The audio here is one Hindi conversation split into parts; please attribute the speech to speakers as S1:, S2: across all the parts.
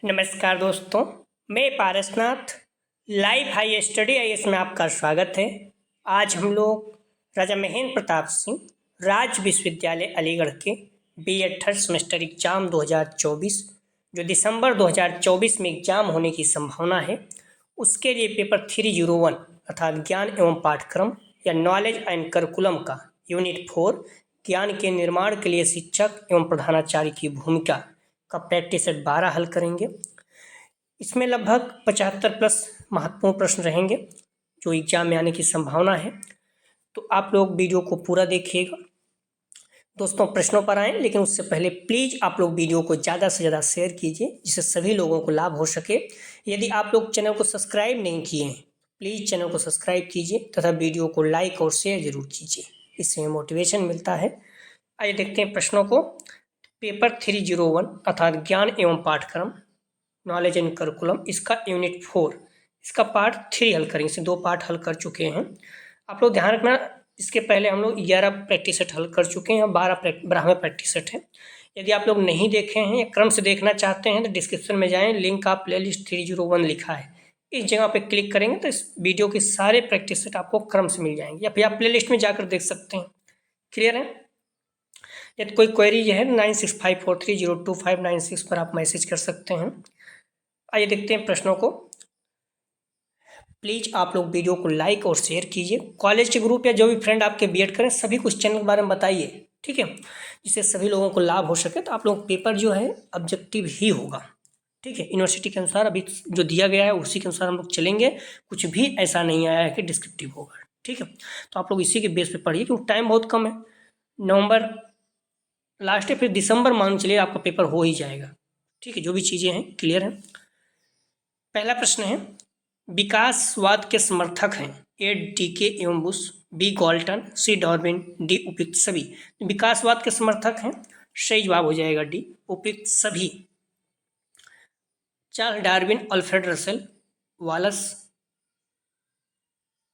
S1: नमस्कार दोस्तों, मैं Parasnath live high study IAS में आपका स्वागत है। आज हम लोग राजा महेंद्र प्रताप सिंह राज्य विश्वविद्यालय अलीगढ़ के बीएड थर्ड सेमेस्टर एग्जाम 2024 जो दिसंबर 2024 में एग्जाम होने की संभावना है, उसके लिए पेपर 301 अर्थात ज्ञान एवं पाठ्यक्रम या नॉलेज एंड करिकुलम का यूनिट 4 ज्ञान के निर्माण के लिए शिक्षक एवं प्रधानाचार्य की भूमिका का प्रैक्टिस सेट 12 हल करेंगे। इसमें लगभग 75 प्लस महत्वपूर्ण प्रश्न रहेंगे जो एग्जाम में आने की संभावना है, तो आप लोग वीडियो को पूरा देखिएगा। दोस्तों, प्रश्नों पर आएँ, लेकिन उससे पहले प्लीज़ आप लोग वीडियो को ज़्यादा से ज़्यादा शेयर कीजिए जिससे सभी लोगों को लाभ हो सके। यदि आप लोग चैनल को सब्सक्राइब नहीं किए हैं, प्लीज़ चैनल को सब्सक्राइब कीजिए तथा वीडियो को लाइक और शेयर जरूर कीजिए, इससे मोटिवेशन मिलता है। आइए देखते हैं प्रश्नों को। पेपर 301 अर्थात ज्ञान एवं पाठ्यक्रम नॉलेज एंड करिकुलम, इसका यूनिट 4 इसका पार्ट 3 हल करेंगे। इसे 2 पार्ट हल कर चुके हैं। आप लोग ध्यान रखना, इसके पहले हम लोग 11 प्रैक्टिस सेट हल कर चुके हैं, 12वें प्रैक्टिस सेट है। यदि आप लोग नहीं देखे हैं या क्रम से देखना चाहते हैं तो डिस्क्रिप्शन में जाएं, लिंक आप प्लेलिस्ट 301 लिखा है, इस जगह पे क्लिक करेंगे तो इस वीडियो के सारे प्रैक्टिस सेट आपको क्रम से मिल जाएंगे, या फिर आप प्लेलिस्ट में जाकर देख सकते हैं। क्लियर है? यदि कोई क्वेरी है 9654302596 पर आप मैसेज कर सकते हैं। आइए देखते हैं प्रश्नों को। प्लीज़ आप लोग वीडियो को लाइक और शेयर कीजिए। कॉलेज के ग्रुप या जो भी फ्रेंड आपके बीएड करें सभी को इस चैनल के बारे में बताइए, ठीक है, जिससे सभी लोगों को लाभ हो सके। तो आप लोग पेपर जो है ऑब्जेक्टिव ही होगा, ठीक है। यूनिवर्सिटी के अनुसार अभी जो दिया गया है उसी के अनुसार हम लोग चलेंगे। कुछ भी ऐसा नहीं आया है कि डिस्क्रिप्टिव होगा, ठीक है। तो आप लोग इसी के बेस पे पढ़िए क्योंकि टाइम बहुत कम है। नवंबर लास्ट है, फिर दिसंबर मान चलिए आपका पेपर हो ही जाएगा, ठीक है। जो भी चीज़ें हैं क्लियर हैं। पहला प्रश्न है, विकासवाद के समर्थक हैं ए डीके एवं बुश, बी गॉल्टन, सी डार्विन, डी उपयुक्त सभी। विकासवाद के समर्थक हैं, सही जवाब हो जाएगा डी उपयुक्त सभी। Charles Darwin, Alfred Russel, Wallace,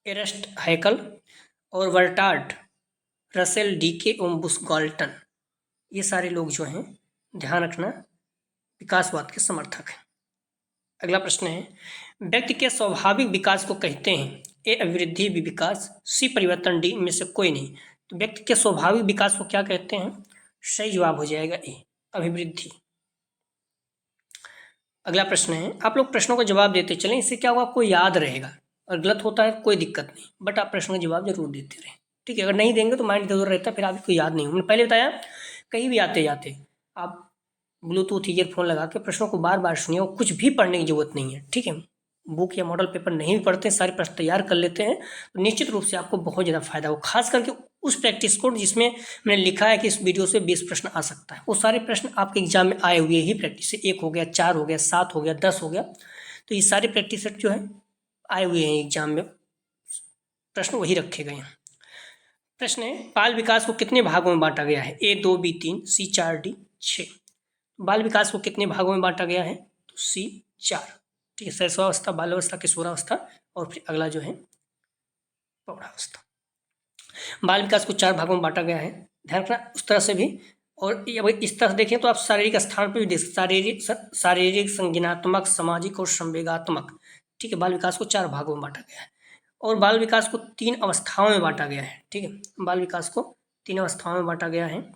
S1: Ernst Haeckel और बर्ट्रांड रसेल, डीके एवं बुश गॉल्टन, ये सारे लोग जो हैं ध्यान रखना विकासवाद के समर्थक हैं। अगला प्रश्न है, व्यक्ति के स्वाभाविक विकास को कहते हैं ए अभिवृद्धि, बी विकास, सी परिवर्तन, डी इनमें से कोई नहीं। तो व्यक्ति के स्वाभाविक विकास को क्या कहते हैं? सही जवाब हो जाएगा ए अभिवृद्धि। अगला प्रश्न है, आप लोग प्रश्नों का जवाब देते चलें, इससे क्या होगा आपको याद रहेगा। और गलत होता है कोई दिक्कत नहीं, बट आप प्रश्न का जवाब जरूर देते रहें, ठीक है। अगर नहीं देंगे तो माइंड इधर उधर रहता है, फिर आपको याद नहीं। मैंने पहले बताया, कहीं भी आते जाते आप ब्लूटूथ ईयरफोन लगा के प्रश्नों को बार बार सुनिए और कुछ भी पढ़ने की जरूरत नहीं है, ठीक है। बुक या मॉडल पेपर नहीं भी पढ़ते, सारे प्रश्न तैयार कर लेते हैं तो निश्चित रूप से आपको बहुत ज़्यादा फायदा हो। खास करके उस प्रैक्टिस को जिसमें मैंने लिखा है कि इस वीडियो से 20 प्रश्न आ सकता है, वो सारे प्रश्न आपके एग्जाम में आए हुए ही प्रैक्टिस से 1 हो गया, 4 हो गया, 7 हो गया, 10 हो गया, तो ये सारे प्रैक्टिस सेट जो है आए हुए हैं एग्जाम में, प्रश्न वही रखे गए हैं। प्रश्न है, बाल विकास को कितने भागों में बांटा गया है? ए 2, बी 3, सी 4, डी 6। बाल विकास को कितने भागों में बांटा गया है? तो सी 4, ठीक है। शैशवावस्था, बाल्यावस्था, किशोरावस्था और फिर अगला जो है प्रौढ़ावस्था। बाल विकास को 4 भागों में बांटा गया है, ध्यान रखना उस तरह से भी। और इस तरह से देखें तो आप शारीरिक स्थान पर भी देख, शारीरिक, संज्ञानात्मक, सामाजिक और संवेगात्मक, ठीक है। बाल विकास को 4 भागों में बांटा गया है और बाल विकास को 3 अवस्थाओं में बांटा गया है, ठीक है। बाल विकास को 3 अवस्थाओं में बांटा गया है।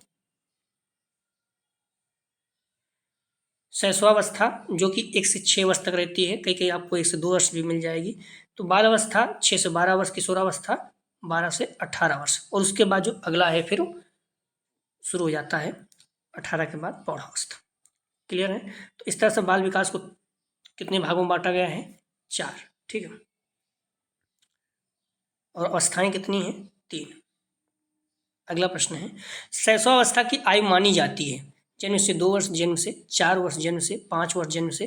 S1: शैशवावस्था जो कि 1 से 6 वर्ष तक रहती है, कई आपको 1 से 2 वर्ष भी मिल जाएगी। तो बाल अवस्था 6 से 12 वर्ष, किशोरावस्था 12 से 18 वर्ष, और उसके बाद जो अगला है फिर शुरू हो जाता है 18 के बाद प्रौढ़ावस्था। क्लियर है? तो इस तरह से बाल विकास को कितने भागों में बांटा गया है? 4, ठीक है। और अवस्थाएं कितनी हैं? 3। अगला प्रश्न है, शैशवावस्था की आयु मानी जाती है जन्म से 2 वर्ष, जन्म से 4 वर्ष, जन्म से 5 वर्ष, जन्म से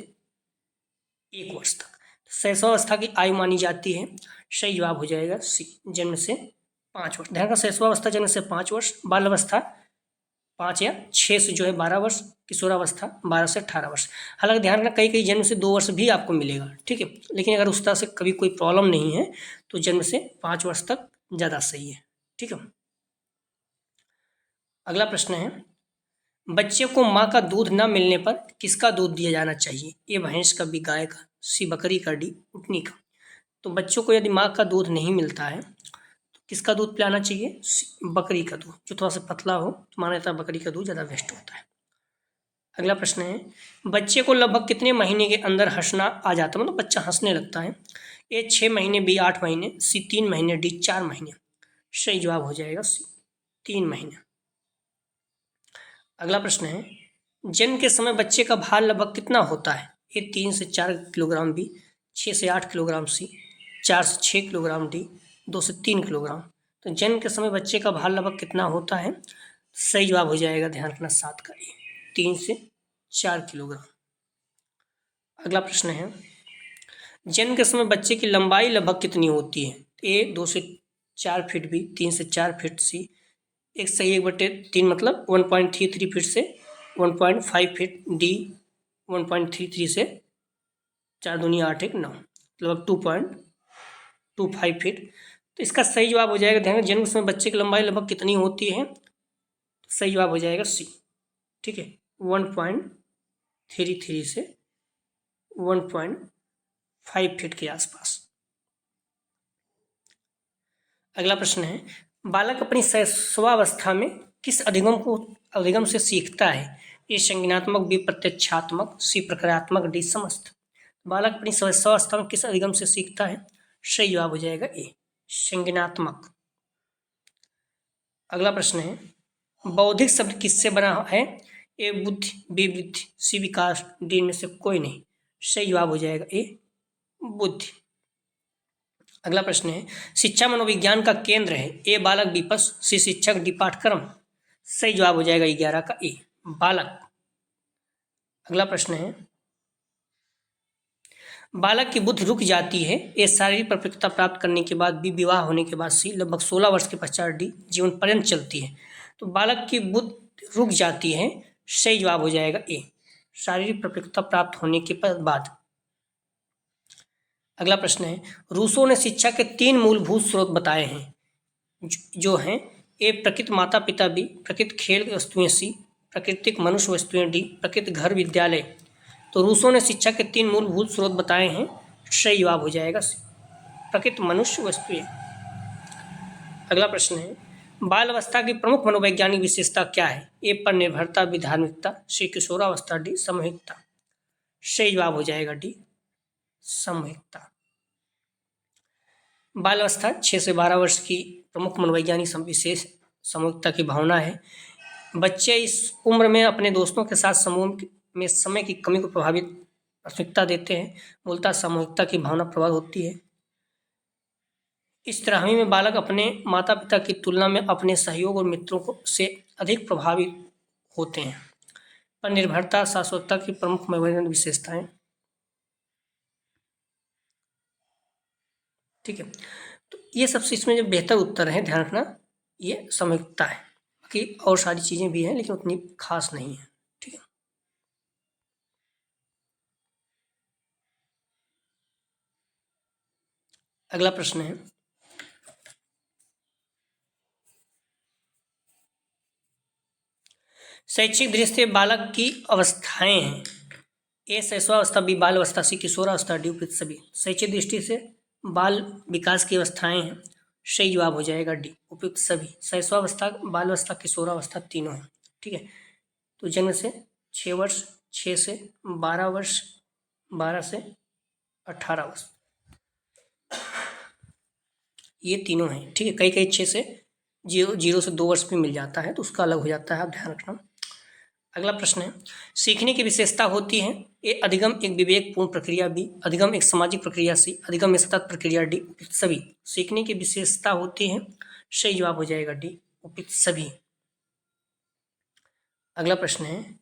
S1: 1 वर्ष तक। शैशवावस्था की आयु मानी जाती है, सही जवाब हो जाएगा सी, जन्म से 5 वर्ष। ध्यान का शैशवावस्था जन्म से 5 वर्ष, बाल अवस्था 5 या 6 से जो है 12 वर्ष, किशोरावस्था 12 से 18 वर्ष। हालांकि ध्यान रखना कई जन्म से 2 वर्ष भी आपको मिलेगा, ठीक है। लेकिन अगर उस तरह से कभी कोई प्रॉब्लम नहीं है तो जन्म से 5 वर्ष तक ज़्यादा सही है, ठीक है। अगला प्रश्न है, बच्चे को माँ का दूध न मिलने पर किसका दूध दिया जाना चाहिए? ए भैंस का, बी गाय का, सी बकरी का, डी उटनी का। तो बच्चों को यदि माँ का दूध नहीं मिलता है तो किसका दूध पिलाना चाहिए? बकरी का दूध। जो थोड़ा सा पतला हो तो माना जाता है बकरी का दूध ज़्यादा बेस्ट होता है। अगला प्रश्न है, बच्चे को लगभग कितने महीने के अंदर हंसना आ जाता है, मतलब बच्चा हंसने लगता है? ए 6 महीने, बी 8 महीने, सी 3 महीने, डी 4 महीने। सही जवाब हो जाएगा सी 3 महीने। अगला प्रश्न है, जन्म के समय बच्चे का भार लगभग कितना होता है? ए 3 से 4 किलोग्राम, बी 6 से 8 किलोग्राम, सी 4 से 6 किलोग्राम, डी 2 से 3 किलोग्राम। तो जन्म के समय बच्चे का भार लगभग कितना होता है? सही जवाब हो जाएगा, ध्यान रखना, 7 का ए, 3 से 4 किलोग्राम। अगला प्रश्न है, जन्म के समय बच्चे की लंबाई लगभग कितनी होती है? ए 2 से 4 फीट, बी 3 से 4 फीट, सी 1/3 मतलब 1.33 फीट से 1.5 फीट, डी 1.33 से 4 दूनी 8 1 9 लगभग 2.25 फीट। तो इसका सही जवाब हो जाएगा, ध्यान, जन्म के समय बच्चे की लंबाई लगभग कितनी होती है? सही जवाब हो जाएगा सी, ठीक है, 1.33 से 1.5 फीट के आसपास। अगला प्रश्न है, बालक अपनी शैशवावस्था में किस अधिगम से सीखता है? ए संज्ञानात्मक, बी प्रत्यक्षात्मक, सी प्रक्रियात्मक, डी समस्त। बालक अपनी शैशवावस्था में किस अधिगम से सीखता है? सही जवाब हो जाएगा ए संज्ञानात्मक। अगला प्रश्न है, बौद्धिक शब्द किससे बना है? ए बुद्धि, बी बुद्धि, सी विकास, डी में से कोई नहीं। सही जवाब हो जाएगा ए बुद्धि। अगला प्रश्न है, शिक्षा मनोविज्ञान का केंद्र है? ए बालक, बी पश, सी शिक्षक, डी पाठ्यक्रम। सही जवाब हो जाएगा 11 का ए बालक। अगला प्रश्न है, बालक की बुद्धि रुक जाती है? ए शारीरिक परिपक्वता प्राप्त करने के बाद, बी विवाह होने के बाद, सी लगभग 16 वर्ष के पश्चात, डी जीवन पर्यंत चलती है। तो बालक की बुद्धि रुक जाती है, सही जवाब हो जाएगा ए शारीरिक परिपक्वता प्राप्त होने के बाद। अगला प्रश्न है, रूसो ने शिक्षा के 3 मूलभूत स्रोत बताए हैं, जो हैं ए प्रकृत माता पिता, बी प्रकृत खेल वस्तुएं, सी प्राकृतिक मनुष्य वस्तुएं, डी प्रकृत घर विद्यालय। तो रूसो ने शिक्षा के 3 मूलभूत स्रोत बताए हैं, सही जवाब हो जाएगा सी प्रकृत मनुष्य वस्तुएं। अगला प्रश्न है, बाल अवस्था की प्रमुख मनोवैज्ञानिक विशेषता क्या है? ए पर निर्भरता, बी धार्मिकता, सी किशोरावस्था, डी सामूहिकता। सही जवाब हो जाएगा डी सामूहिकता। बाल अवस्था 6 से 12 वर्ष की प्रमुख मनोवैज्ञानिक विशेष सामूहिकता की भावना है। बच्चे इस उम्र में अपने दोस्तों के साथ समूह में समय की कमी को प्राथमिकता देते हैं। मूलतः सामूहिकता की भावना प्रबल होती है। इस तरह में बालक अपने माता पिता की तुलना में अपने सहयोग और मित्रों को से अधिक प्रभावित होते हैं। पर निर्भरता, शाश्वतता की प्रमुख मनोवैज्ञानिक विशेषताएं, ठीक है। तो ये सबसे इसमें जो बेहतर उत्तर है, ध्यान रखना, ये सामूहिकता है। बाकी और सारी चीज़ें भी हैं लेकिन उतनी खास नहीं है, ठीक है। अगला प्रश्न है, शैक्षिक दृष्टि से बालक की अवस्थाएं हैं। ए शैशवावस्था, बी बाल अवस्था, सी किशोरावस्था, डी उपयुक्त सभी। शैक्षिक दृष्टि से बाल विकास की अवस्थाएं हैं, सही जवाब हो जाएगा डी उपयुक्त सभी। शैशवावस्था, बाल अवस्था, किशोरावस्था तीनों हैं, ठीक है। तो जन्म से 6 वर्ष, 6 से 12 वर्ष, 12 से 18 वर्ष, ये तीनों हैं, ठीक है। कई कई 6 से 0 से 2 वर्ष भी मिल जाता है तो उसका अलग हो जाता है, आप ध्यान रखना। अगला प्रश्न है, सीखने की विशेषता होती है? ए अधिगम एक विवेकपूर्ण प्रक्रिया, बी अधिगम एक सामाजिक प्रक्रिया, सी अधिगम एक सतत प्रक्रिया, डी उपयुक्त सभी। सीखने की विशेषता होती है, सही जवाब हो जाएगा डी उपयुक्त सभी। अगला प्रश्न है,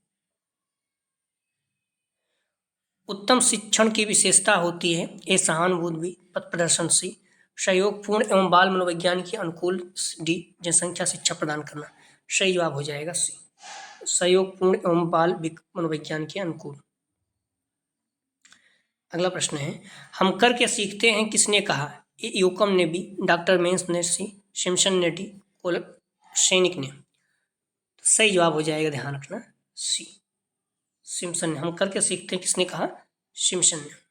S1: उत्तम शिक्षण की विशेषता होती है? ए सहानुभूति, बी पथ प्रदर्शन, सी सहयोगपूर्ण एवं बाल मनोविज्ञान के अनुकूल, डी जनसंख्या शिक्षा प्रदान करना। सही जवाब हो जाएगा सी सहयोगपूर्ण एवं बाल मनोविज्ञान के अनुकूल। अगला प्रश्न है, हम करके सीखते हैं किसने कहा? ए योकम ने, बी डॉक्टर मेंस ने, सी सिम्पसन ने, डी सैनिक ने। सही जवाब हो जाएगा, ध्यान रखना, सी सिम्पसन ने। हम करके सीखते हैं, किसने कहा? सिम्पसन ने।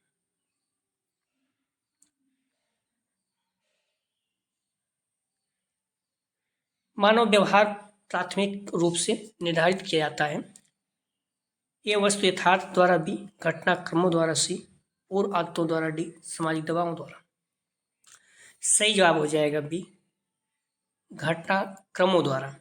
S1: मानव व्यवहार प्राथमिक रूप से निर्धारित किया जाता है। ये वस्तु यथार्थ द्वारा बी, घटनाक्रमों द्वारा सी, पूर्व आदतों द्वारा डी, सामाजिक दबावों द्वारा। सही जवाब हो जाएगा बी, घटनाक्रमों द्वारा।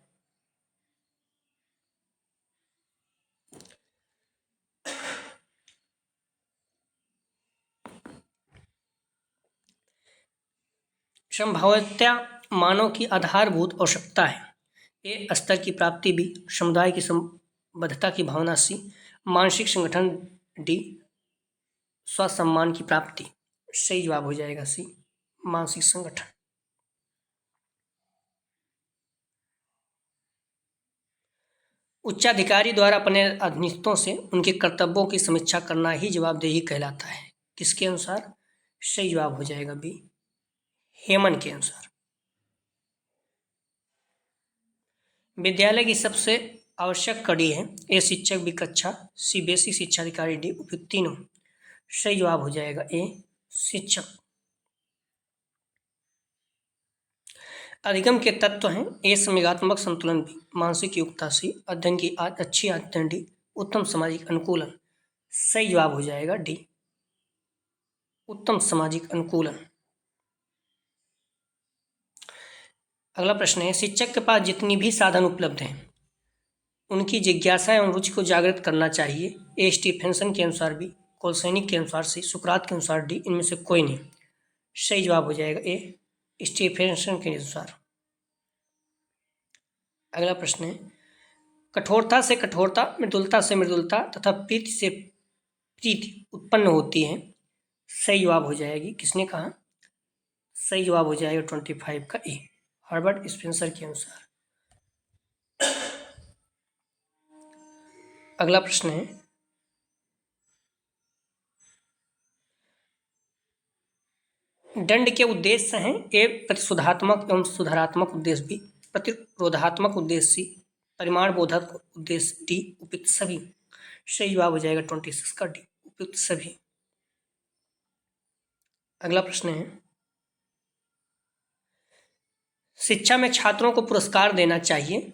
S1: संभाव्यता मानव की आधारभूत आवश्यकता है। ए स्तर की प्राप्ति बी, समुदाय की संबद्धता की भावना सी, मानसिक संगठन डी, स्वसम्मान की प्राप्ति। सही जवाब हो जाएगा सी, मानसिक संगठन। उच्चाधिकारी द्वारा अपने अधीनस्थों से उनके कर्तव्यों की समीक्षा करना ही जवाबदेही कहलाता है। किसके अनुसार? सही जवाब हो जाएगा बी, हेमन के अनुसार। विद्यालय की सबसे आवश्यक कड़ी है। ए शिक्षक, बी कक्षा, सी बेसिक शिक्षा अधिकारी, डी उपयुक्त तीनों। सही जवाब हो जाएगा ए, शिक्षक। अधिगम के तत्व हैं। ए संवेगात्मक संतुलन, बी मानसिक योग्यता, सी अध्ययन की अच्छी आदतें, डी उत्तम सामाजिक अनुकूलन। सही जवाब हो जाएगा डी, उत्तम सामाजिक अनुकूलन। अगला प्रश्न है, शिक्षक के पास जितनी भी साधन उपलब्ध हैं उनकी जिज्ञासा एवं रुचि को जागृत करना चाहिए। ए स्टीफेंसन के अनुसार बी, कोलसैनिक के अनुसार सी, सुकरात के अनुसार डी, इनमें से कोई नहीं। सही जवाब हो जाएगा ए, स्टीफेंसन के अनुसार। अगला प्रश्न है, कठोरता से कठोरता, मृदुलता से मृदुलता तथा प्रीति से प्रीति उत्पन्न होती है। सही जवाब हो जाएगी, किसने कहा? सही जवाब हो जाएगा 25 का ए, हर्बर्ट स्पेंसर के अनुसार। अगला प्रश्न है, दंड के उद्देश्य हैं। ए प्रतिशोधात्मक एवं सुधारात्मक उद्देश्य, बी प्रतिरोधात्मक उद्देश्य, सी परिमाण बोधक उद्देश्य, डी उपयुक्त सभी। सही जवाब हो जाएगा 26 का डी, उपयुक्त सभी। अगला प्रश्न है, शिक्षा में छात्रों को पुरस्कार देना चाहिए।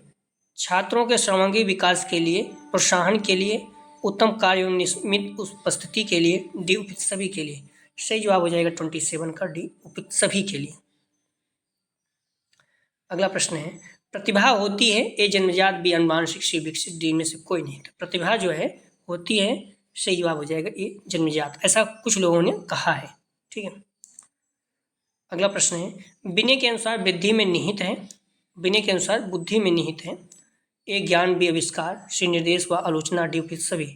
S1: छात्रों के सर्वांगीण विकास के लिए, प्रोत्साहन के लिए, उत्तम कार्य एवं नियमित उपस्थिति के लिए, डी उपयुक्त सभी के लिए। सही जवाब हो जाएगा 27 का डी, उपयुक्त सभी के लिए। अगला प्रश्न है, प्रतिभा होती है। ए जन्मजात, बी अनुवांशिक, सी विकसित, डी में से कोई नहीं। तो प्रतिभा जो है होती है, सही जवाब हो जाएगा ए जन्मजात, ऐसा कुछ लोगों ने कहा है। ठीक है। अगला प्रश्न है, विनय के अनुसार बुद्धि में निहित है। विनय के अनुसार बुद्धि में निहित है। ए ज्ञान, बी आविष्कार, सी निर्देश व आलोचना, डी उपयुक्त सभी।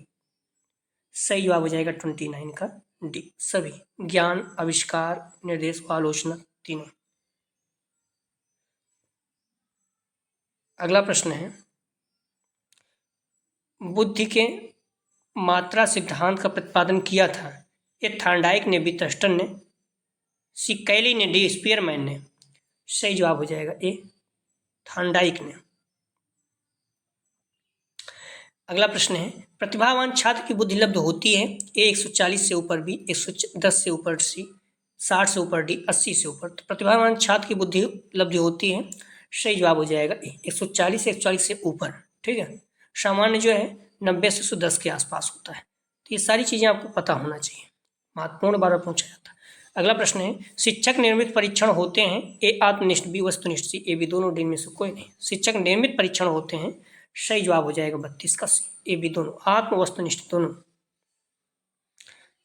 S1: सही जवाब हो जाएगा 29 का डी, सभी। ज्ञान, आविष्कार, निर्देश व आलोचना, तीनों। अगला प्रश्न है, बुद्धि के मात्रा सिद्धांत का प्रतिपादन किया था। ए थॉर्नडाइक ने, बी थर्स्टन ने, सी कैली ने, डी स्पीयरमैन ने। सही जवाब हो जाएगा ए, थॉर्नडाइक ने। अगला प्रश्न है, प्रतिभावान छात्र की बुद्धि लब्ध होती है। ए 140 से ऊपर, बी 110 से ऊपर, सी 60 से ऊपर, डी 80 से ऊपर। तो प्रतिभावान छात्र की बुद्धि लब्ध होती है। सही जवाब हो जाएगा ए, 140 से 140 से ऊपर। ठीक है। सामान्य जो है 90 से 110 के आसपास होता है। तो ये सारी चीज़ें आपको पता होना चाहिए, महत्वपूर्ण बार बार पूछा जाता है। अगला प्रश्न है, शिक्षक निर्मित परीक्षण होते हैं। ए आत्मनिष्ठ, बी वस्तुनिष्ठ, सी ए बी दोनों, डी में से कोई नहीं। शिक्षक निर्मित परीक्षण होते हैं। सही जवाब हो जाएगा 32 का सी, ए बी दोनों, आत्म वस्तुनिष्ठ दोनों।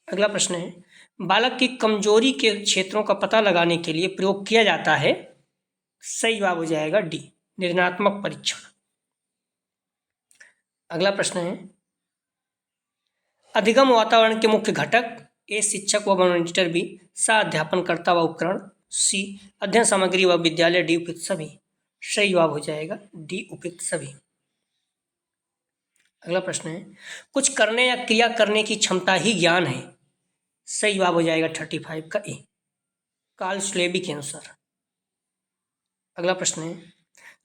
S1: अगला प्रश्न है, बालक की कमजोरी के क्षेत्रों का पता लगाने के लिए प्रयोग किया जाता है। सही जवाब हो जाएगा डी, निर्णयात्मक परीक्षण। अगला प्रश्न है, अधिगम वातावरण के मुख्य घटक। ए शिक्षक व मॉनिटर, बी सह अध्यापनकर्ता व उपकरण, सी अध्ययन सामग्री व विद्यालय, डी उपयुक्त सभी। सही जवाब हो जाएगा डी उपयुक्त सभी। अगला प्रश्न है, कुछ करने या क्रिया करने की क्षमता ही ज्ञान है। सही जवाब हो जाएगा 35 का ए, कार्ल स्लेबी के अनुसार। अगला प्रश्न है,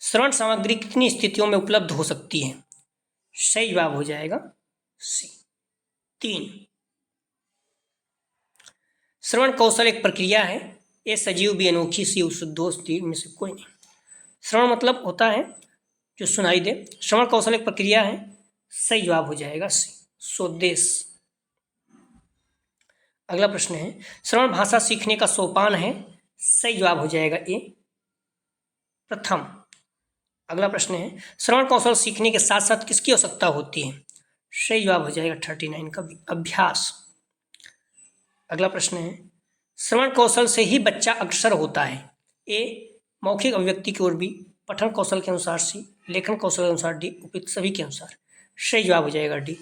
S1: श्रवण सामग्री कितनी स्थितियों में उपलब्ध हो सकती है। सही जवाब हो जाएगा सी। 3, श्रवण कौशल एक प्रक्रिया है, ये सजीव भी अनोखी सी उस दोष दी में से कोई नहीं। श्रवण मतलब होता है जो सुनाई दे, श्रवण कौशल एक प्रक्रिया है, सही जवाब हो जाएगा सी, स्वदेश। अगला प्रश्न है, श्रवण भाषा सीखने का सोपान है, सही जवाब हो जाएगा ए, प्रथम। अगला प्रश्न है, श्रवण कौशल सीखने के साथ साथ किसकी आवश्यकता होती है, सही जवाब हो जाएगा 39 का भी, अभ्यास। अगला प्रश्न है, श्रवण कौशल से ही बच्चा अग्रसर होता है, ए मौखिक अभिव्यक्ति की ओर बी, पठन कौशल के अनुसार सी, लेखन कौशल के अनुसार डी, उपयुक्त सभी के अनुसार। सही जवाब हो जाएगा डी,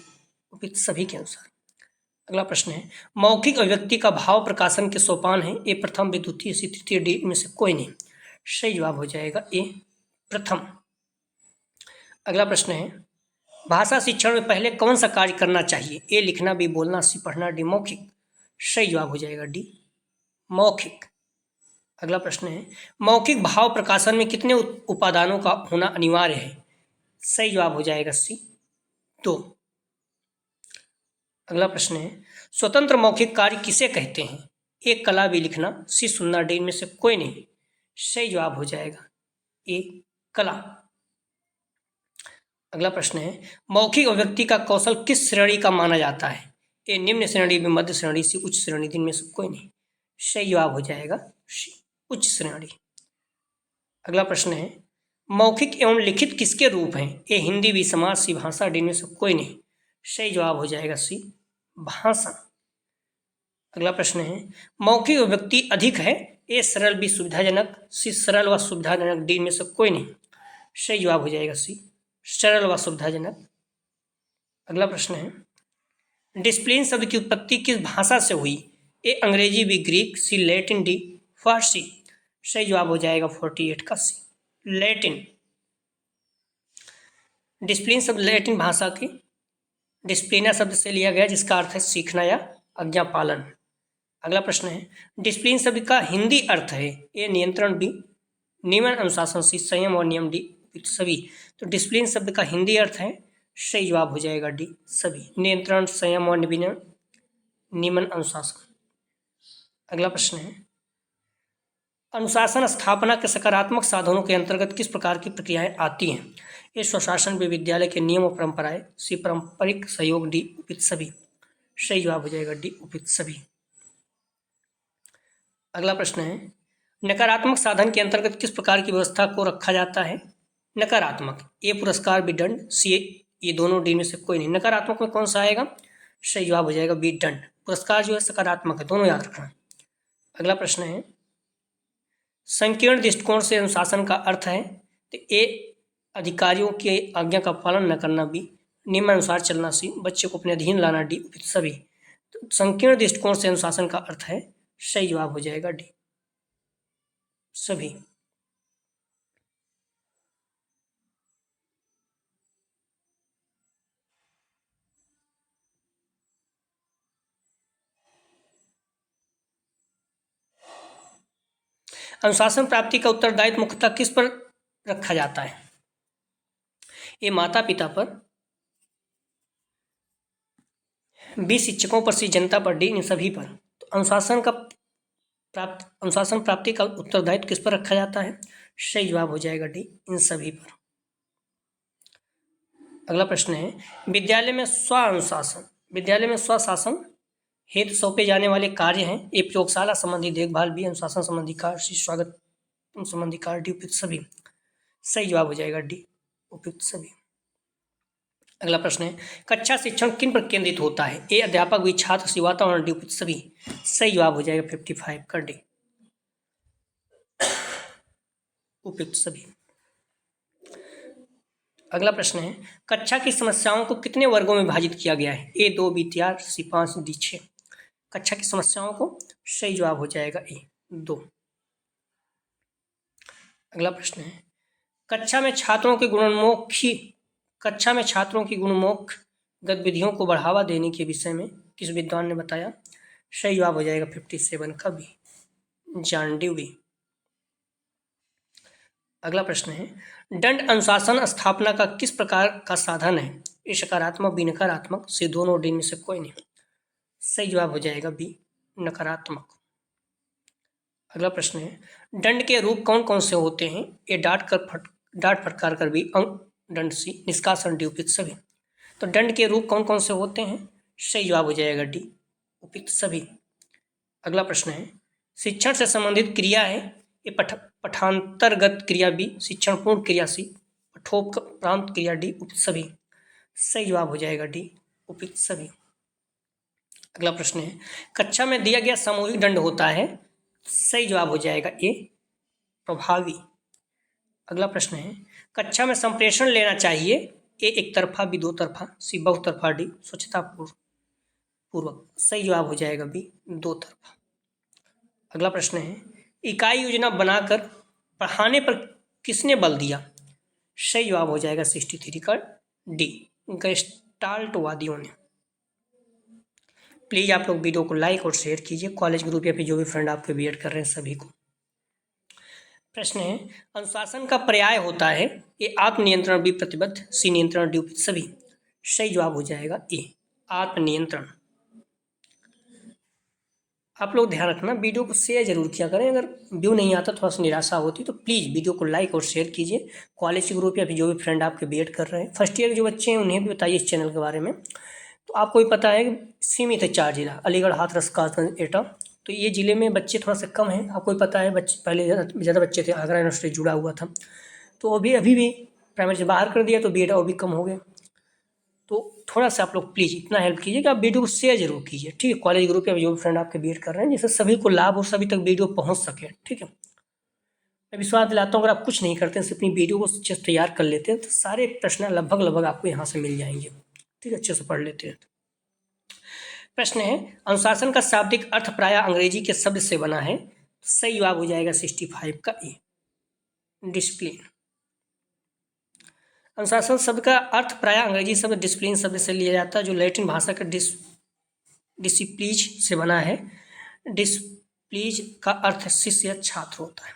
S1: उपयुक्त सभी के अनुसार। अगला प्रश्न है, मौखिक अभिव्यक्ति का भाव प्रकाशन के सोपान है, ए प्रथम, बी द्वितीय, सी तृतीय, डी में से कोई नहीं। सही जवाब हो जाएगा ए, प्रथम। अगला प्रश्न है, भाषा शिक्षण में पहले कौन सा कार्य करना चाहिए, ए लिखना, बी बोलना, सी पढ़ना, डी मौखिक। सही जवाब हो जाएगा डी, मौखिक। अगला प्रश्न है, मौखिक भाव प्रकाशन में कितने उपादानों का होना अनिवार्य है, सही जवाब हो जाएगा सी, 2। अगला प्रश्न है, स्वतंत्र मौखिक कार्य किसे कहते हैं, ए कला, बी लिखना, सी सुनना, डी में से कोई नहीं। सही जवाब हो जाएगा ए, कला। अगला प्रश्न है, मौखिक अभिव्यक्ति का कौशल किस श्रेणी का माना जाता है, ए निम्न श्रेणी, बी मध्य श्रेणी, सी उच्च श्रेणी, डी में से कोई नहीं। सही जवाब हो जाएगा सी, उच्च श्रेणी। अगला प्रश्न है, मौखिक एवं लिखित किसके रूप हैं, ए हिंदी, बी समाज, सी भाषा, डी में से कोई नहीं। सही जवाब हो जाएगा सी, भाषा। अगला प्रश्न है, मौखिक अभिव्यक्ति अधिक है, ए सरल, बी सुविधाजनक, सी सरल व सुविधाजनक, डी में से कोई नहीं। सही जवाब हो जाएगा सी, सरल व सुविधाजनक। अगला प्रश्न है, डिसिप्लिन शब्द की उत्पत्ति किस भाषा से हुई, ए अंग्रेजी, बी ग्रीक, सी लैटिन, डी फारसी। सही जवाब हो जाएगा 48 का सी, लैटिन। डिसिप्लिन शब्द लैटिन भाषा की डिसिप्लिना शब्द से लिया गया, जिसका अर्थ है सीखना या आज्ञा पालन। अगला प्रश्न है, डिसिप्लिन शब्द का हिंदी अर्थ है, ए नियंत्रण, बी नियमन अनुशासन, सी संयम और नियम, डी सभी। तो डिसिप्लिन शब्द का हिंदी अर्थ है, सही जवाब हो जाएगा डी, सभी, नियंत्रण, संयम और नियमन अनुशासन। अगला प्रश्न है, अनुशासन स्थापना के सकारात्मक साधनों के अंतर्गत किस प्रकार की प्रक्रियाएं आती हैं, ए स्वशासन, बी विद्यालय के नियम और परंपराएं, सी पारंपरिक सहयोग, डी उपयुक्त सभी। सही जवाब हो जाएगा डी, उपयुक्त सभी। अगला प्रश्न है, नकारात्मक साधन के अंतर्गत किस प्रकार की व्यवस्था को रखा जाता है, नकारात्मक, ए पुरस्कार, बी दंड, सी ये दोनों, डी में से कोई नहीं। नकारात्मक में कौन सा आएगा, सही जवाब हो जाएगा बी दंड। पुरस्कार जो है सकारात्मक है, दोनों याद रखना। अगला प्रश्न है, संकीर्ण दृष्टिकोण से अनुशासन का अर्थ है, तो ए अधिकारियों की आज्ञा का पालन न करना, बी नियमानुसार चलना, सी बच्चे को अपने अधीन लाना, डी सभी। तो संकीर्ण दृष्टिकोण से अनुशासन का अर्थ है, सही जवाब हो जाएगा डी, सभी। अनुशासन प्राप्ति का उत्तरदायित्व मुख्यतः किस पर रखा जाता है, ए माता पिता पर, बी शिक्षकों पर, सी जनता पर, डी इन सभी पर। तो अनुशासन प्राप्ति का उत्तरदायित्व किस पर रखा जाता है, सही जवाब हो जाएगा डी, इन सभी पर। अगला प्रश्न है, विद्यालय में स्वशासन हेतु सौंपे जाने वाले कार्य हैं, ए प्रयोगशाला संबंधी देखभाल, बी अनुशासन संबंधी कार्य, सी स्वागत संबंधी कार्य, डी उपयुक्त सभी। सही जवाब हो जाएगा डी, उपयुक्त सभी। अगला प्रश्न है, कक्षा शिक्षण किन पर केंद्रित होता है, ए अध्यापक, बी छात्र, सी वातावरण, डी उपयुक्त सभी। सही जवाब हो जाएगा 55 का डी, उपयुक्त सभी। अगला प्रश्न है, कक्षा की समस्याओं को कितने वर्गों में विभाजित किया गया है, ए 2, बी 4, सी 5, डी 6। कक्षा की समस्याओं को, सही जवाब हो जाएगा ए 2। अगला प्रश्न है, कक्षा में छात्रों की गुणोन्मुख गतिविधियों को बढ़ावा देने के विषय में किस विद्वान ने बताया। सही जवाब हो जाएगा 57 का बी, जॉन ड्यूवी। अगला प्रश्न है, दंड अनुशासन स्थापना का किस प्रकार का साधन है, ए सकारात्मक, बी नकारात्मक, सी दोनों, डी में से कोई नहीं। सही जवाब हो जाएगा बी नकारात्मक। अगला प्रश्न है, दंड के रूप कौन कौन से होते हैं? ए डांट फटकार कर, बी अंक दंड, सी निष्कासन, डी उपयुक्त सभी। तो दंड के रूप कौन कौन से होते हैं? सही जवाब हो जाएगा डी उपयुक्त सभी। अगला प्रश्न है, शिक्षण से संबंधित क्रिया है, ये पठांतरगत क्रिया, बी शिक्षणपूर्ण क्रिया, सी पठोपरांत क्रिया, डी उपयुक्त सभी। सही जवाब हो जाएगा डी उपयुक्त सभी। अगला प्रश्न है, कक्षा में दिया गया सामूहिक दंड होता है। सही जवाब हो जाएगा ए प्रभावी। अगला प्रश्न है, कक्षा में संप्रेषण लेना चाहिए, ए एक तरफा, बी दो तरफा, सी बहुतरफा, डी स्वच्छता पूर्वक। सही जवाब हो जाएगा बी दो तरफा। अगला प्रश्न है, इकाई योजना बनाकर पढ़ाने पर किसने बल दिया? सही जवाब हो जाएगा 63 का डी गेस्टाल्टवादियों ने। प्लीज़ आप लोग वीडियो को लाइक और शेयर कीजिए, कॉलेज ग्रुप या फिर जो भी फ्रेंड आपके बीएड कर रहे हैं सभी को। प्रश्न है, अनुशासन का पर्याय होता है, ए आत्मनियंत्रण, बी प्रतिबद्ध, सी नियंत्रण, डी उपयुक्त सभी। सही जवाब हो जाएगा ए आत्मनियंत्रण। आप लोग ध्यान रखना, वीडियो को शेयर जरूर किया करें। अगर व्यू नहीं आता, थोड़ा सा निराशा होती, तो प्लीज़ वीडियो को लाइक और शेयर कीजिए। कॉलेज ग्रुप या फिर जो भी फ्रेंड आपके बीएड कर रहे हैं, फर्स्ट ईयर के जो बच्चे हैं उन्हें भी बताइए इस चैनल के बारे में। तो आपको भी पता है कि सीमित है 4 जिला, अलीगढ़, हाथरस, कासगंज, एटा। तो ये ज़िले में बच्चे थोड़ा सा कम हैं, आपको भी पता है। बच्चे पहले ज़्यादा बच्चे थे, आगरा यूनिवर्सिटी जुड़ा हुआ था, तो अभी भी प्राइमरी से बाहर कर दिया तो बीएड और भी कम हो गए। तो थोड़ा सा आप लोग प्लीज़ इतना हेल्प कीजिए कि आप वीडियो को शेयर जरूर कीजिए, ठीक है। कॉलेज ग्रुप या जो भी फ्रेंड आपके बीएड कर रहे हैं, जिससे सभी को लाभ हो, सभी तक वीडियो पहुँच सके, ठीक है। मैं विश्वास दिलाता हूँ, अगर आप कुछ नहीं करते हैं, सिर्फ अपनी वीडियो को अच्छे से तैयार कर लेते हैं, तो सारे प्रश्न लगभग आपको यहाँ से मिल जाएंगे, ठीक है। अच्छे से पढ़ लेते हैं। प्रश्न है, अनुशासन का शाब्दिक अर्थ प्रायः अंग्रेजी के शब्द से बना है। सही जवाब हो जाएगा 65 का ए डिसिप्लिन। अनुशासन शब्द का अर्थ प्रायः अंग्रेजी शब्द डिसिप्लिन शब्द से लिया जाता है, जो लैटिन भाषा का डिसिप्लीज से बना है। डिसिप्लीज का अर्थ शिष्य या छात्र होता है।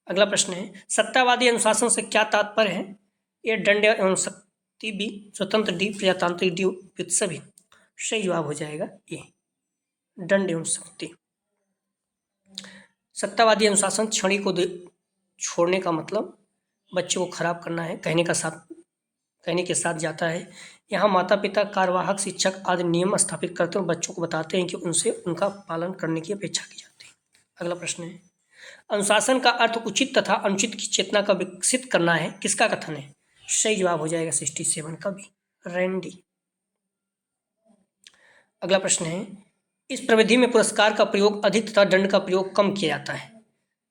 S1: अगला प्रश्न है, सत्तावादी अनुशासन से क्या तात्पर्य है? ए दंड एवं शक्ति, बी स्वतंत्र, डी प्रजातांत्रिक, डी उपयुक्त सभी। सही जवाब हो जाएगा ए दंड एवं शक्ति। सत्तावादी अनुशासन छड़ी को छोड़ने का मतलब बच्चों को खराब करना है, कहने के साथ जाता है। यहाँ माता पिता, कार्यवाहक शिक्षक आदि नियम स्थापित करते हैं और बच्चों को बताते हैं कि उनसे उनका पालन करने की अपेक्षा की जाती है। अगला प्रश्न है, अनुशासन का अर्थ उचित तथा अनुचित की चेतना का विकसित करना है, किसका कथन है? सही जवाब हो जाएगा 67 का बी रैंडी। अगला प्रश्न है, इस प्रविधि में पुरस्कार का प्रयोग अधिक तथा दंड का प्रयोग कम किया जाता है।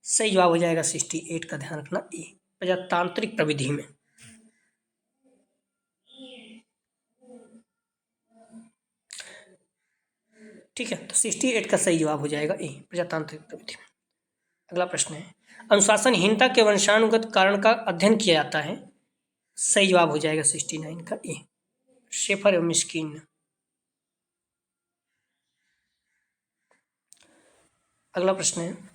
S1: सही जवाब हो जाएगा 68 का, ध्यान रखना, ए प्रजातांत्रिक प्रविधि में। ठीक है, तो 68 का सही जवाब हो जाएगा ए प्रजातांत्रिक प्रविधि में। अगला प्रश्न है, अनुशासनहीनता के वंशानुगत कारण का अध्ययन किया जाता है। सही जवाब हो जाएगा 69 का ए शेफर एवं मिस्कीन। अगला प्रश्न है,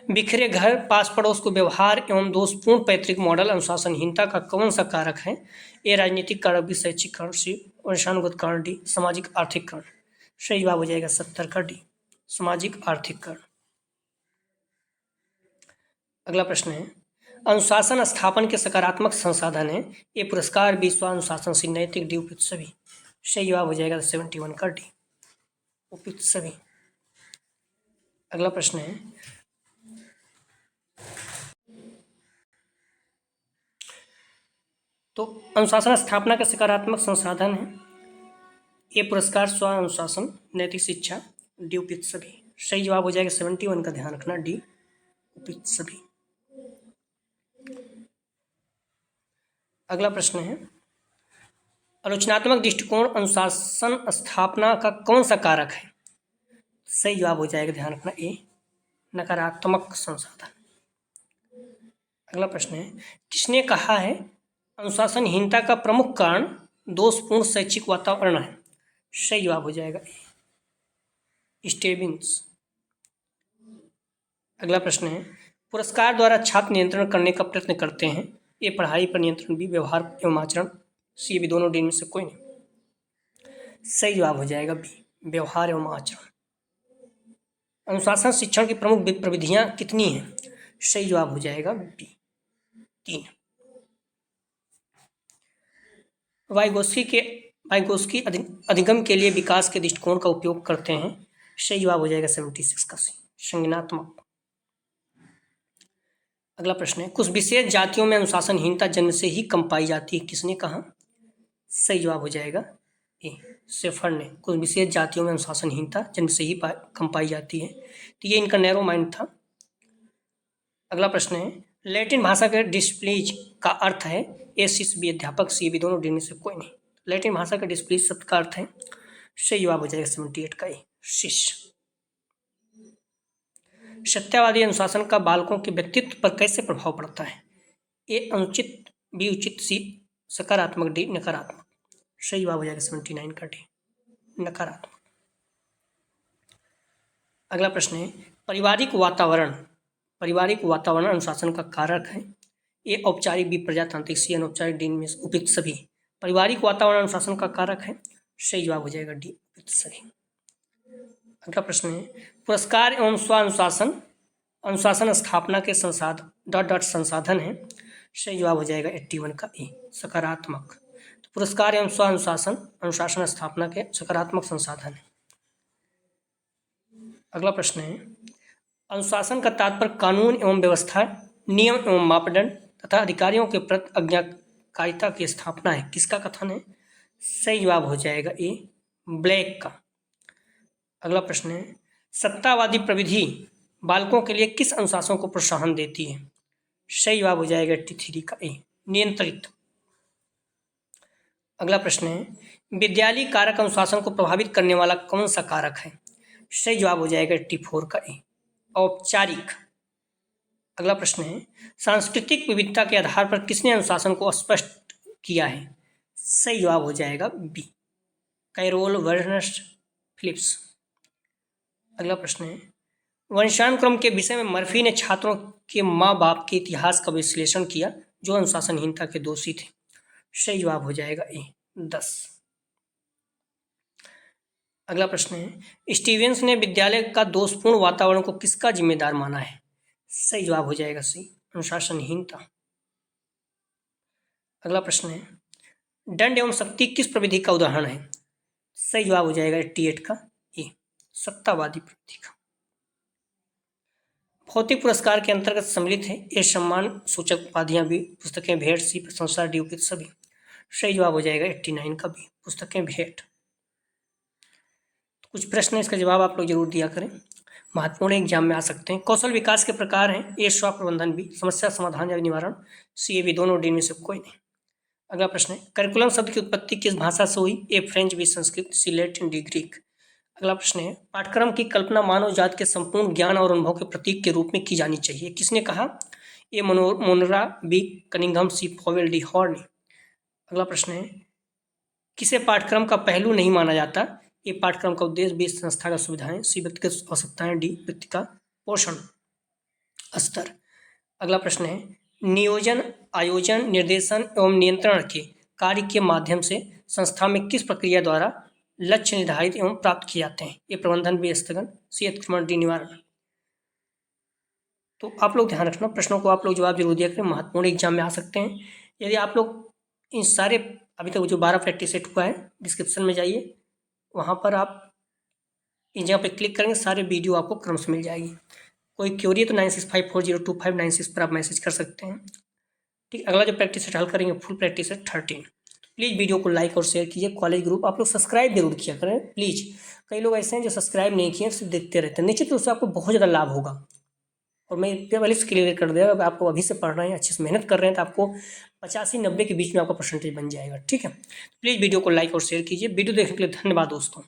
S1: बिखरे घर, पास पड़ोस को व्यवहार एवं दोषपूर्ण पैतृक मॉडल अनुशासनहीनता का कौन सा कारक है? ए राजनीतिक कारक, बी शैक्षिक कारण, सी वंशानुगत कारण, डी सामाजिक आर्थिक कारण। सही जवाब हो जाएगा 70 का डी सामाजिक आर्थिक कारण। अगला प्रश्न है, अनुशासन स्थापन के सकारात्मक संसाधन है। ए पुरस्कार, बी स्वानुशासन, सी नैतिक, डी उपयुक्त सभी। सही जवाब हो जाएगा 71 का डी उपयुक्त सभी। अगला प्रश्न है, तो अनुशासन स्थापना का सकारात्मक संसाधन है। ए पुरस्कार, स्व अनुशासन, नैतिक शिक्षा, डी उपयुक्त सभी। सही जवाब हो जाएगा 71 का, ध्यान रखना, डी उपयुक्त सभी। अगला प्रश्न है, आलोचनात्मक दृष्टिकोण अनुशासन स्थापना का कौन सा कारक है? सही जवाब हो जाएगा, ध्यान रखना, ए नकारात्मक संसाधन। अगला प्रश्न है, किसने कहा है अनुशासनहीनता का प्रमुख कारण दोषपूर्ण शैक्षिक वातावरण है? सही जवाब हो जाएगा ए स्टेबिंस। अगला प्रश्न है, पुरस्कार द्वारा छात्र नियंत्रण करने का प्रयत्न करते हैं। ए पढ़ाई पर नियंत्रण, बी व्यवहार एवं आचरण, सी भी दोनों डी में से कोई नहीं। सही जवाब हो जाएगा बी व्यवहार एवं आचरण। अनुशासन शिक्षण की प्रमुख प्रविधियां कितनी हैं? सही जवाब हो जाएगा बी 3। वाइगोस्की अधिगम के लिए विकास के दृष्टिकोण का उपयोग करते हैं। सही जवाब हो जाएगा 76 का सी संज्ञानात्मक। अगला प्रश्न है, कुछ विशेष जातियों में अनुशासनहीनता जन्म से ही कम पाई जाती है, किसने कहा? सही जवाब हो जाएगा ए शेफर ने। कुछ विशेष जातियों में अनुशासनहीनता जन्म से ही कम पाई जाती है, तो ये इनका नैरो माइंड था। अगला प्रश्न है, लैटिन भाषा के डिस्प्लीज का अर्थ है ए शिष्य, बी अध्यापक, सी भी दोनों, डी में से कोई नहीं। लैटिन भाषा का डिस्प्लीज शब्द का अर्थ है, सही जवाब हो जाएगा 78 का ए शिष्य। सत्यवादी अनुशासन का बालकों के व्यक्तित्व पर कैसे प्रभाव पड़ता है? ए अनुचित, बी उचित, सी सकारात्मक, डी नकारात्मक। सही जवाब हो जाएगा 79 का डी नकारात्मक। अगला प्रश्न है, पारिवारिक वातावरण अनुशासन का कारक है। ए औपचारिक, बी प्रजातांत्रिक, सी अनौपचारिक, डी में उपयुक्त सभी। पारिवारिक वातावरण अनुशासन का कारक है। सही जवाब हो जाएगा डी उपयुक्त सभी। अगला प्रश्न है, पुरस्कार एवं स्व अनुशासन स्थापना के संसाधन है। सही जवाब हो जाएगा 81 का ए सकारात्मक। तो पुरस्कार एवं स्व अनुशासन स्थापना के सकारात्मक संसाधन है। अगला प्रश्न है, अनुशासन का तात्पर्य कानून एवं व्यवस्था, नियम एवं मापदंड तथा अधिकारियों के प्रति आज्ञाकारिता की स्थापना है, किसका कथन है? सही जवाब हो जाएगा ए ब्लैक का। अगला प्रश्न है, सत्तावादी प्रविधि बालकों के लिए किस अनुशासन को प्रोत्साहन देती है? सही जवाब हो जाएगा 83 का ए नियंत्रित। अगला प्रश्न है, विद्यालय कारक अनुशासन को प्रभावित करने वाला कौन सा कारक है? सही जवाब हो जाएगा 84 का ए औपचारिक। अगला प्रश्न है, सांस्कृतिक विविधता के आधार पर किसने अनुशासन को स्पष्ट किया है? सही जवाब हो जाएगा बी कैरोल वर्नर्स फिलिप्स। अगला प्रश्न है, वंशानुक्रम के विषय में मर्फी ने छात्रों के माँ बाप के इतिहास का विश्लेषण किया जो अनुशासनहीनता के दोषी थे। सही जवाब हो जाएगा ए 10। अगला प्रश्न है, स्टीवेंस ने विद्यालय का दोषपूर्ण वातावरण को किसका जिम्मेदार माना है? सही जवाब हो जाएगा सी अनुशासनहीनता। अगला प्रश्न है, दंड एवं शक्ति किस प्रविधि का उदाहरण है? सही जवाब हो जाएगा 88 का ए सत्तावादी प्रविधि का। भौतिक पुरस्कार के अंतर्गत सम्मिलित है ए सम्मान सूचक उपाधियां, भी पुस्तकें भेंट, सी प्रशंसा, डी उपयुक्त सभी। सही जवाब हो जाएगा 89 का बी पुस्तकें भेंट। कुछ प्रश्न इसका जवाब आप लोग जरूर दिया करें, महत्वपूर्ण एग्जाम में आ सकते हैं। कौशल विकास के प्रकार हैं ए स्व प्रबंधन, बी समस्या समाधान या निवारण, सी भी दोनों, डी में से कोई नहीं। अगला प्रश्न है, करिकुलम शब्द की उत्पत्ति किस भाषा से हुई? ए फ्रेंच, बी संस्कृत, सी लैटिन, डी ग्रीक। अगला प्रश्न है, पाठ्यक्रम की कल्पना मानव जाति के संपूर्ण ज्ञान और अनुभव के प्रतीक के रूप में की जानी चाहिए, किसने कहा? ए मोनरा, बी कनिंघम, सी फॉवेल, डी हॉर्नी। अगला प्रश्न है, किसे पाठ्यक्रम का पहलू नहीं माना जाता? ए पाठ्यक्रम का उद्देश्य, बी संस्था का सुविधाएं, सी व्यक्तिगत आवश्यकताएं, डी व्यक्ति का पोषण स्तर। अगला प्रश्न है, नियोजन, आयोजन, निर्देशन एवं नियंत्रण के कार्य के माध्यम से संस्था में किस प्रक्रिया द्वारा लक्ष्य निर्धारित एवं प्राप्त किए जाते हैं? ए प्रबंधन, बी स्थगन, सी अतिक्रमण, डी निवारण। तो आप लोग ध्यान रखना, प्रश्नों को आप लोग जवाब जरूर दिया करें, महत्वपूर्ण एग्जाम में आ सकते हैं। यदि आप लोग इन सारे अभी तक जो 12 प्रैक्टिस सेट हुआ है, डिस्क्रिप्शन में जाइए, वहाँ पर आप इन जगह पे क्लिक करेंगे, सारे वीडियो आपको क्रम से मिल जाएगी। कोई क्वेरी है तो 9654025996 पर आप मैसेज कर सकते हैं। ठीक, अगला जो प्रैक्टिस सेट हल करेंगे full practice set 13। Please video को लाइक और शेयर कीजिए। कॉलेज ग्रुप आप लोग सब्सक्राइब जरूर किया करें प्लीज़। कई लोग ऐसे हैं जो सब्सक्राइब नहीं किए, सिर्फ देखते रहते हैं। निश्चित रूप से आपको बहुत ज़्यादा लाभ होगा। और मैं पहले से क्लियर कर दिया, अगर आपको अभी से पढ़ रहे हैं, अच्छे से मेहनत कर रहे हैं, तो आपको 85-90 के बीच में आपका परसेंटेज बन जाएगा। ठीक है, प्लीज़ वीडियो को लाइक और शेयर कीजिए। वीडियो देखने के लिए धन्यवाद दोस्तों।